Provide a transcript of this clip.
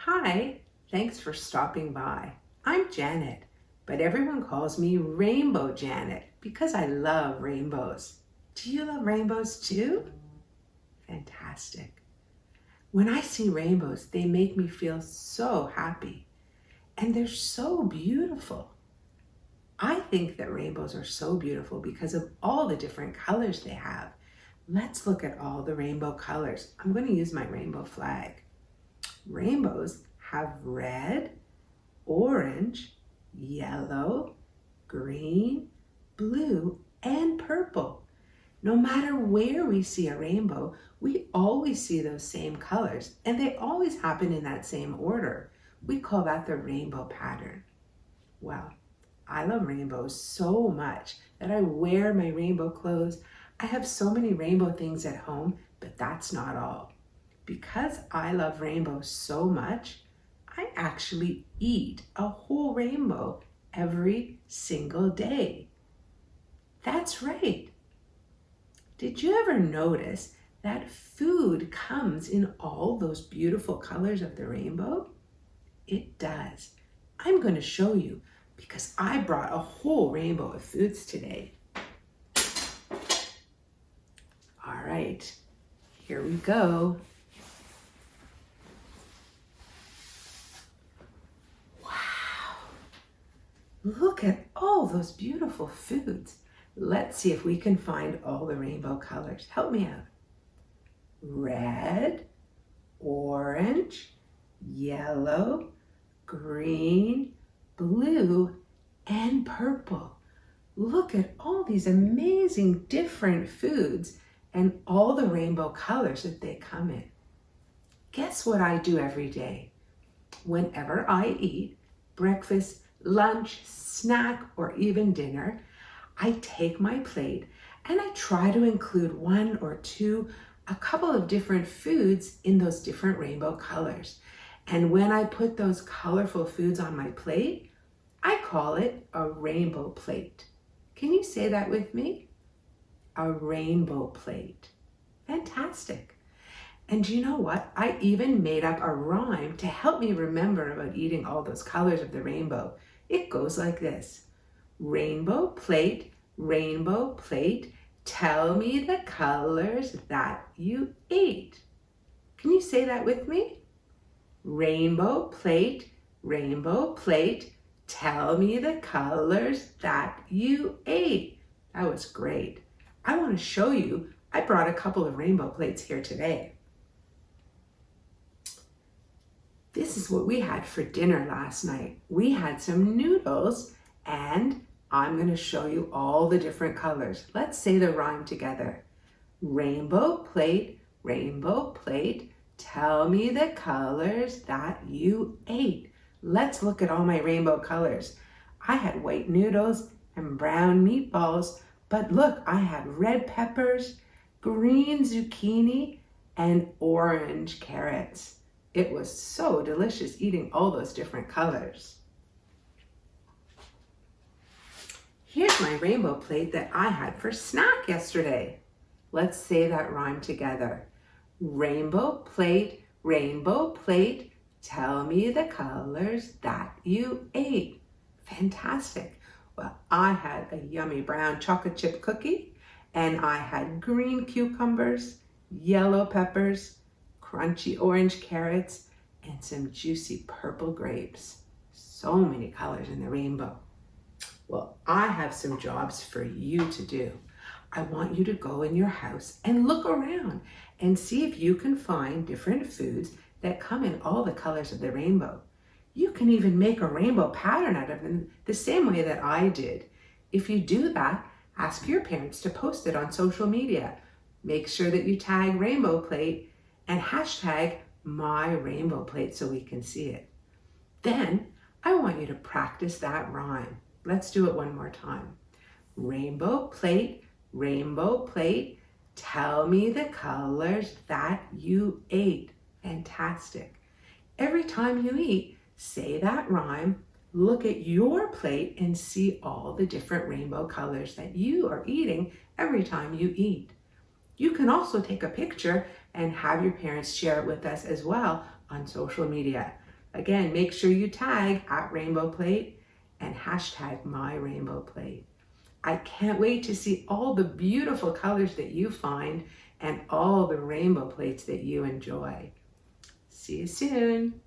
Hi, thanks for stopping by. I'm Janet, but everyone calls me Rainbow Janet because I love rainbows. Do you love rainbows too? Fantastic. When I see rainbows, they make me feel so happy and they're so beautiful. I think that rainbows are so beautiful because of all the different colors they have. Let's look at all the rainbow colors. I'm going to use my rainbow flag. Rainbows have red, orange, yellow, green, blue, and purple. No matter where we see a rainbow, we always see those same colors, and they always happen in that same order. We call that the rainbow pattern. Well, I love rainbows so much that I wear my rainbow clothes. I have so many rainbow things at home, but that's not all. Because I love rainbows so much, I actually eat a whole rainbow every single day. That's right. Did you ever notice that food comes in all those beautiful colors of the rainbow? It does. I'm going to show you because I brought a whole rainbow of foods today. All right, here we go. Look at all those beautiful foods. Let's see if we can find all the rainbow colors. Help me out. Red, orange, yellow, green, blue, and purple. Look at all these amazing different foods and all the rainbow colors that they come in. Guess what I do every day? Whenever I eat breakfast, lunch, snack, or even dinner, I take my plate and I try to include one or two, a couple of different foods in those different rainbow colors. And when I put those colorful foods on my plate, I call it a rainbow plate. Can you say that with me? A rainbow plate. Fantastic. And you know what? I even made up a rhyme to help me remember about eating all those colors of the rainbow. It goes like this. Rainbow plate, tell me the colors that you ate. Can you say that with me? Rainbow plate, tell me the colors that you ate. That was great. I want to show you, I brought a couple of rainbow plates here today. This is what we had for dinner last night. We had some noodles and I'm going to show you all the different colors. Let's say the rhyme together. Rainbow plate, tell me the colors that you ate. Let's look at all my rainbow colors. I had white noodles and brown meatballs, but look, I had red peppers, green zucchini, and orange carrots. It was so delicious eating all those different colors. Here's my rainbow plate that I had for snack yesterday. Let's say that rhyme together. Rainbow plate, tell me the colors that you ate. Fantastic. Well, I had a yummy brown chocolate chip cookie, and I had green cucumbers, yellow peppers, crunchy orange carrots, and some juicy purple grapes. So many colors in the rainbow. Well, I have some jobs for you to do. I want you to go in your house and look around and see if you can find different foods that come in all the colors of the rainbow. You can even make a rainbow pattern out of them the same way that I did. If you do that, ask your parents to post it on social media. Make sure that you tag Rainbow Plate and hashtag my rainbow plate so we can see it. Then I want you to practice that rhyme. Let's do it one more time. Rainbow plate, tell me the colors that you ate. Fantastic. Every time you eat, say that rhyme, look at your plate and see all the different rainbow colors that you are eating every time you eat. You can also take a picture and have your parents share it with us as well on social media. Again, make sure you tag @RainbowPlate and hashtag #MyRainbowPlate. I can't wait to see all the beautiful colors that you find and all the rainbow plates that you enjoy. See you soon.